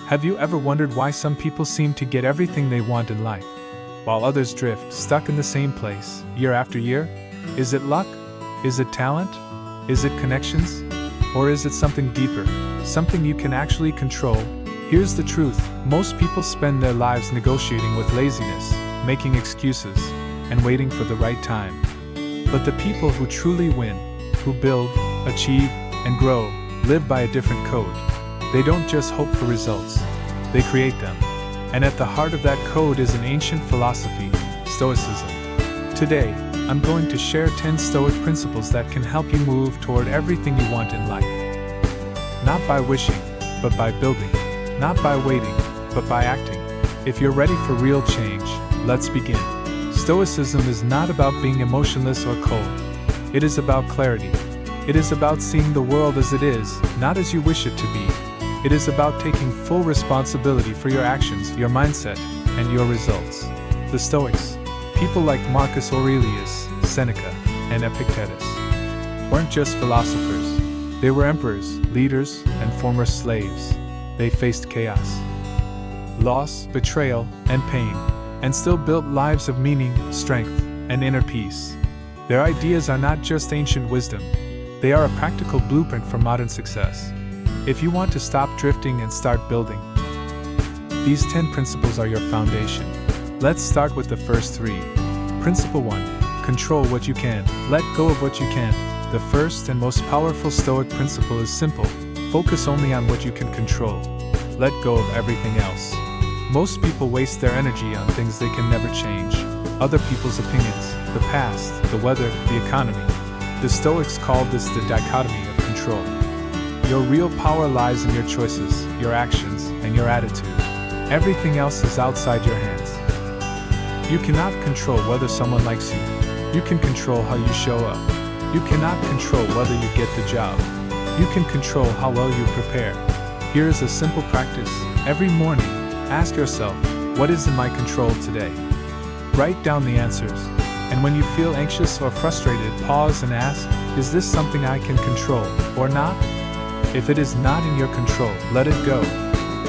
Have you ever wondered why some people seem to get everything they want in life, while others drift, stuck in the same place, year after year? Is it luck? Is it talent? Is it connections? Or is it something deeper, something you can actually control? Here's the truth: most people spend their lives negotiating with laziness, making excuses, and waiting for the right time. But the people who truly win, who build, achieve, and grow, live by a different code. They don't just hope for results, they create them. And at the heart of that code is an ancient philosophy, Stoicism. Today, I'm going to share 10 Stoic principles that can help you move toward everything you want in life. Not by wishing, but by building. Not by waiting, but by acting. If you're ready for real change, let's begin. Stoicism is not about being emotionless or cold. It is about clarity. It is about seeing the world as it is, not as you wish it to be. It is about taking full responsibility for your actions, your mindset, and your results. The Stoics, people like Marcus Aurelius, Seneca, and Epictetus, weren't just philosophers. They were emperors, leaders, and former slaves. They faced chaos, loss, betrayal, and pain, and still built lives of meaning, strength, and inner peace. Their ideas are not just ancient wisdom, they are a practical blueprint for modern success. If you want to stop drifting and start building, these 10 principles are your foundation. Let's start with the first 3. Principle 1. Control what you can, let go of what you can't. The first and most powerful Stoic principle is simple: focus only on what you can control. Let go of everything else. Most people waste their energy on things they can never change. Other people's opinions, the past, the weather, the economy. The Stoics called this the dichotomy of control. Your real power lies in your choices, your actions, and your attitude. Everything else is outside your hands. You cannot control whether someone likes you. You can control how you show up. You cannot control whether you get the job. You can control how well you prepare. Here is a simple practice. Every morning, ask yourself, what is in my control today? Write down the answers. And when you feel anxious or frustrated, pause and ask, is this something I can control, or not? If it is not in your control, let it go.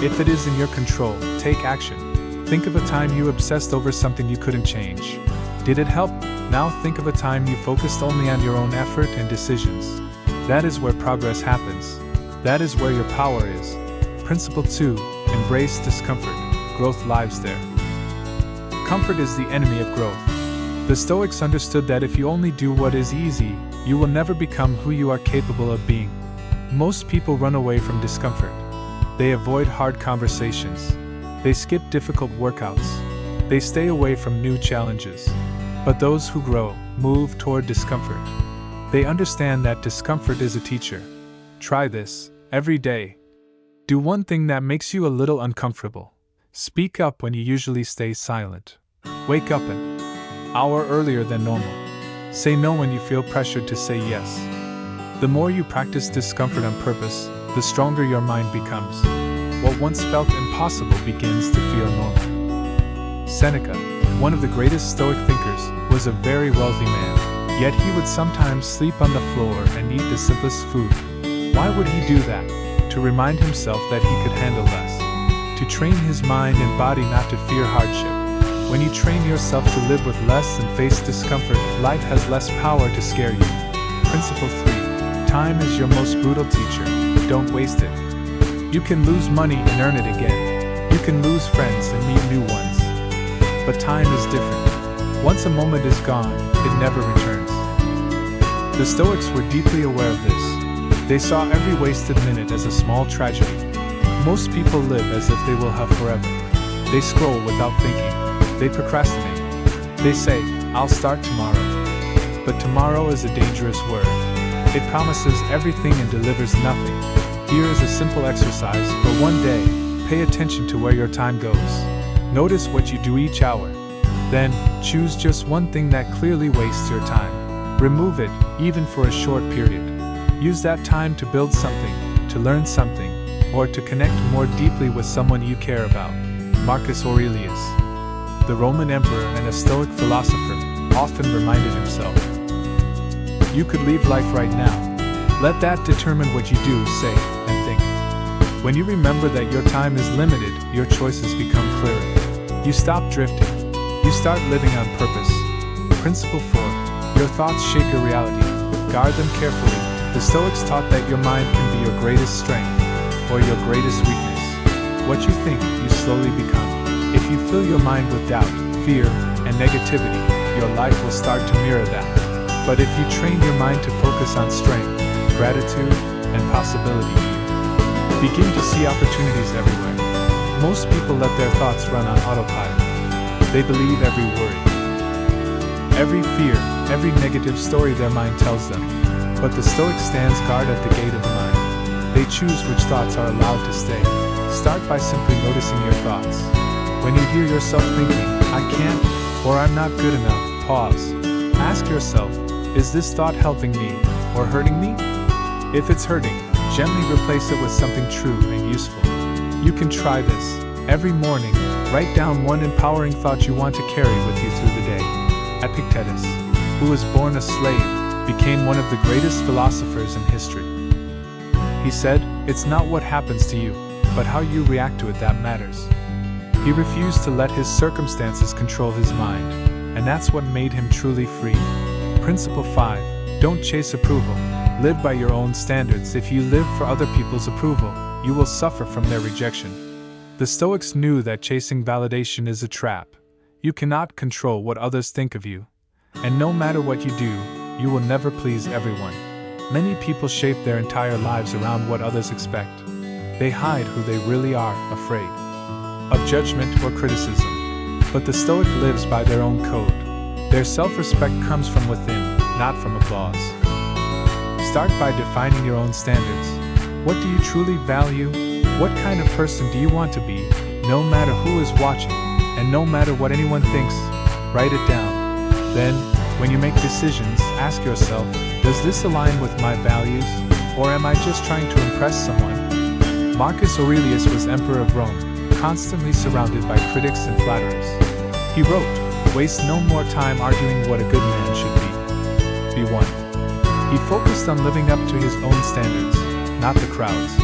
If it is in your control, take action. Think of a time you obsessed over something you couldn't change. Did it help? Now think of a time you focused only on your own effort and decisions. That is where progress happens. That is where your power is. Principle 2. Embrace discomfort. Growth lives there. Comfort is the enemy of growth. The Stoics understood that if you only do what is easy, you will never become who you are capable of being. Most people run away from discomfort. They avoid hard conversations. They skip difficult workouts. They stay away from new challenges. But those who grow, move toward discomfort. They understand that discomfort is a teacher. Try this, every day. Do one thing that makes you a little uncomfortable. Speak up when you usually stay silent. Wake up an hour earlier than normal. Say no when you feel pressured to say yes. The more you practice discomfort on purpose, the stronger your mind becomes. What once felt impossible begins to feel normal. Seneca, one of the greatest Stoic thinkers, was a very wealthy man, yet he would sometimes sleep on the floor and eat the simplest food. Why would he do that? To remind himself that he could handle less. To train his mind and body not to fear hardship. When you train yourself to live with less and face discomfort, life has less power to scare you. Principle 3. Time is your most brutal teacher. Don't waste it. You can lose money and earn it again. You can lose friends and meet new ones. But time is different. Once a moment is gone, it never returns. The Stoics were deeply aware of this. They saw every wasted minute as a small tragedy. Most people live as if they will have forever. They scroll without thinking. They procrastinate. They say, I'll start tomorrow. But tomorrow is a dangerous word. It promises everything and delivers nothing. Here is a simple exercise for one day. Pay attention to where your time goes. Notice what you do each hour. Then, choose just one thing that clearly wastes your time. Remove it, even for a short period. Use that time to build something, to learn something, or to connect more deeply with someone you care about. Marcus Aurelius, the Roman emperor and a Stoic philosopher, often reminded himself, you could leave life right now. Let that determine what you do, say, and think. When you remember that your time is limited, your choices become clearer. You stop drifting. You start living on purpose. Principle 4. Your thoughts shape your reality. Guard them carefully. The Stoics taught that your mind can be your greatest strength, or your greatest weakness. What you think, you slowly become. If you fill your mind with doubt, fear, and negativity, your life will start to mirror that. But if you train your mind to focus on strength, gratitude, and possibility, you begin to see opportunities everywhere. Most people let their thoughts run on autopilot. They believe every worry, every fear, every negative story their mind tells them. But the Stoic stands guard at the gate of the mind. They choose which thoughts are allowed to stay. Start by simply noticing your thoughts. When you hear yourself thinking, I can't, or I'm not good enough, pause. Ask yourself, is this thought helping me, or hurting me? If it's hurting, gently replace it with something true and useful. You can try this. Every morning, write down one empowering thought you want to carry with you through the day. Epictetus, who was born a slave, became one of the greatest philosophers in history. He said, it's not what happens to you, but how you react to it that matters. He refused to let his circumstances control his mind, and that's what made him truly free. Principle 5. Don't chase approval. Live by your own standards. If you live for other people's approval, you will suffer from their rejection. The Stoics knew that chasing validation is a trap. You cannot control what others think of you. And no matter what you do, you will never please everyone. Many people shape their entire lives around what others expect. They hide who they really are, afraid of judgment or criticism. But the Stoic lives by their own code. Their self-respect comes from within, not from applause. Start by defining your own standards. What do you truly value? What kind of person do you want to be? No matter who is watching, and no matter what anyone thinks, write it down. Then, when you make decisions, ask yourself, does this align with my values, or am I just trying to impress someone? Marcus Aurelius was emperor of Rome, constantly surrounded by critics and flatterers. He wrote, waste no more time arguing what a good man should be. Be one. He focused on living up to his own standards, not the crowd's.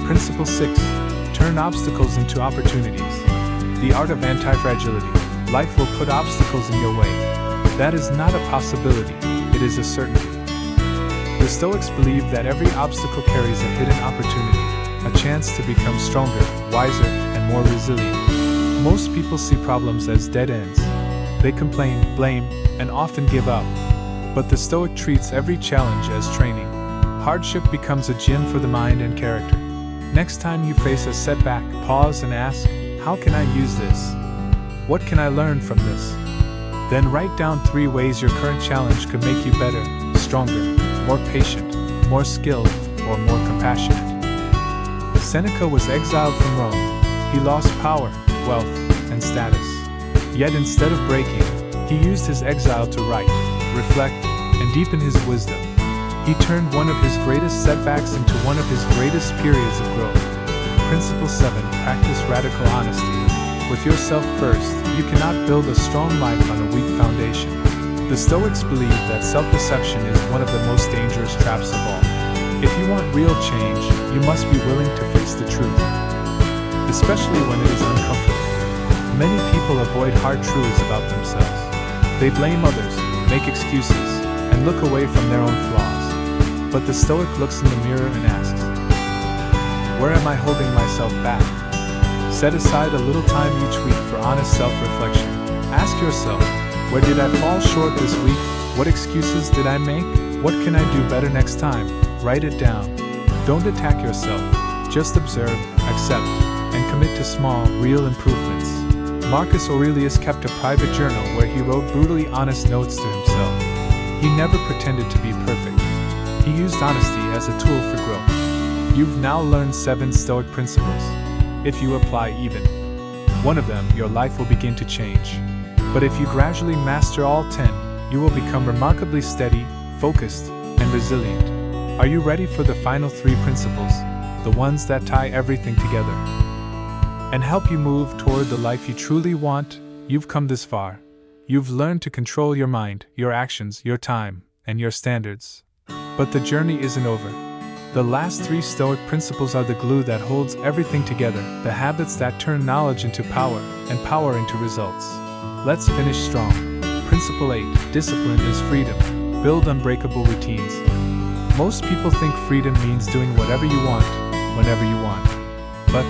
Principle 6. Turn obstacles into opportunities. The art of antifragility. Life will put obstacles in your way. That is not a possibility, it is a certainty. The Stoics believe that every obstacle carries a hidden opportunity, a chance to become stronger, wiser, and more resilient. Most people see problems as dead ends. They complain, blame, and often give up. But the Stoic treats every challenge as training. Hardship becomes a gym for the mind and character. Next time you face a setback, pause and ask, how can I use this? What can I learn from this? Then write down 3 ways your current challenge could make you better, stronger, more patient, more skilled, or more compassionate. Seneca was exiled from Rome. He lost power, wealth, and status. Yet instead of breaking, he used his exile to write, reflect, and deepen his wisdom. He turned one of his greatest setbacks into one of his greatest periods of growth. Principle 7. Practice radical honesty. With yourself first, you cannot build a strong life on a weak foundation. The Stoics believe that self-deception is one of the most dangerous traps of all. If you want real change, you must be willing to face the truth, especially when it is uncomfortable. Many people avoid hard truths about themselves. They blame others, make excuses, and look away from their own flaws. But the Stoic looks in the mirror and asks, where am I holding myself back? Set aside a little time each week for honest self-reflection. Ask yourself, where did I fall short this week? What excuses did I make? What can I do better next time? Write it down. Don't attack yourself. Just observe, accept, and commit to small, real improvements. Marcus Aurelius kept a private journal where he wrote brutally honest notes to himself. He never pretended to be perfect. He used honesty as a tool for growth. You've now learned 7 Stoic principles. If you apply even one of them, your life will begin to change. But if you gradually master all 10, you will become remarkably steady, focused, and resilient. Are you ready for the final 3 principles, the ones that tie everything together and help you move toward the life you truly want? You've come this far. You've learned to control your mind, your actions, your time, and your standards. But the journey isn't over. The last three Stoic principles are the glue that holds everything together, the habits that turn knowledge into power, and power into results. Let's finish strong. Principle 8. Discipline is freedom. Build unbreakable routines. Most people think freedom means doing whatever you want, whenever you want. But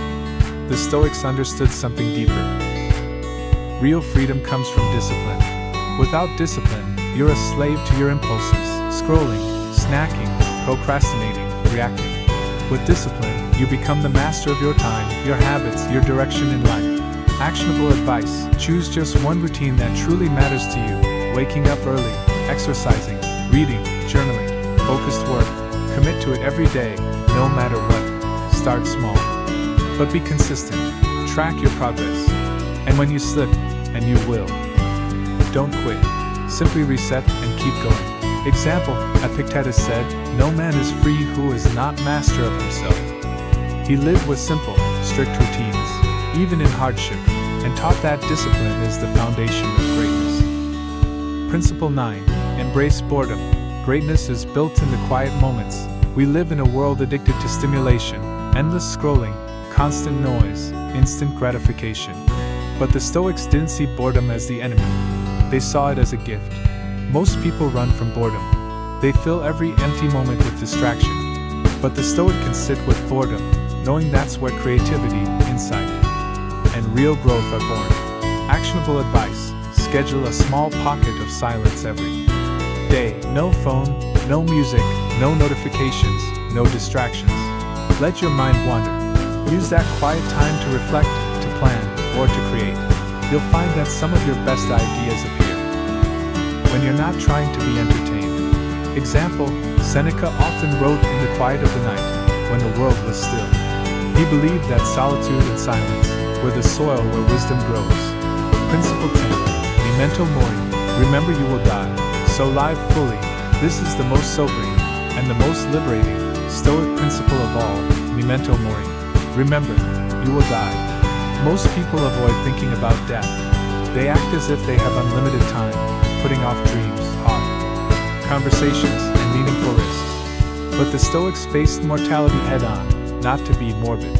the Stoics understood something deeper. Real freedom comes from discipline. Without discipline, you're a slave to your impulses, scrolling, snacking, procrastinating, reacting. With discipline, you become the master of your time, your habits, your direction in life. Actionable advice: choose just one routine that truly matters to you. Waking up early, exercising, reading, journaling, focused work. Commit to it every day, no matter what. Start small, but be consistent. Track your progress. And when you slip, and you will, don't quit. Simply reset and keep going. Example: Epictetus said, "No man is free who is not master of himself." He lived with simple, strict routines, even in hardship, and taught that discipline is the foundation of greatness. Principle 9. Embrace boredom. Greatness is built in the quiet moments. We live in a world addicted to stimulation, endless scrolling, constant noise, instant gratification. But the Stoics didn't see boredom as the enemy. They saw it as a gift. Most people run from boredom. They fill every empty moment with distraction. But the Stoic can sit with boredom, knowing that's where creativity, insight, and real growth are born. Actionable advice: schedule a small pocket of silence every day. No phone, no music, no notifications, no distractions. Let your mind wander. Use that quiet time to reflect, to plan, or to create. You'll find that some of your best ideas appear when you're not trying to be entertained. Example: Seneca often wrote in the quiet of the night, when the world was still. He believed that solitude and silence were the soil where wisdom grows. Principle 10. Memento mori. Remember you will die, so live fully. This is the most sobering and the most liberating Stoic principle of all. Memento mori. Remember, you will die. Most people avoid thinking about death. They act as if they have unlimited time, putting off dreams, art, conversations, and meaningful risks. But the Stoics faced mortality head-on, not to be morbid,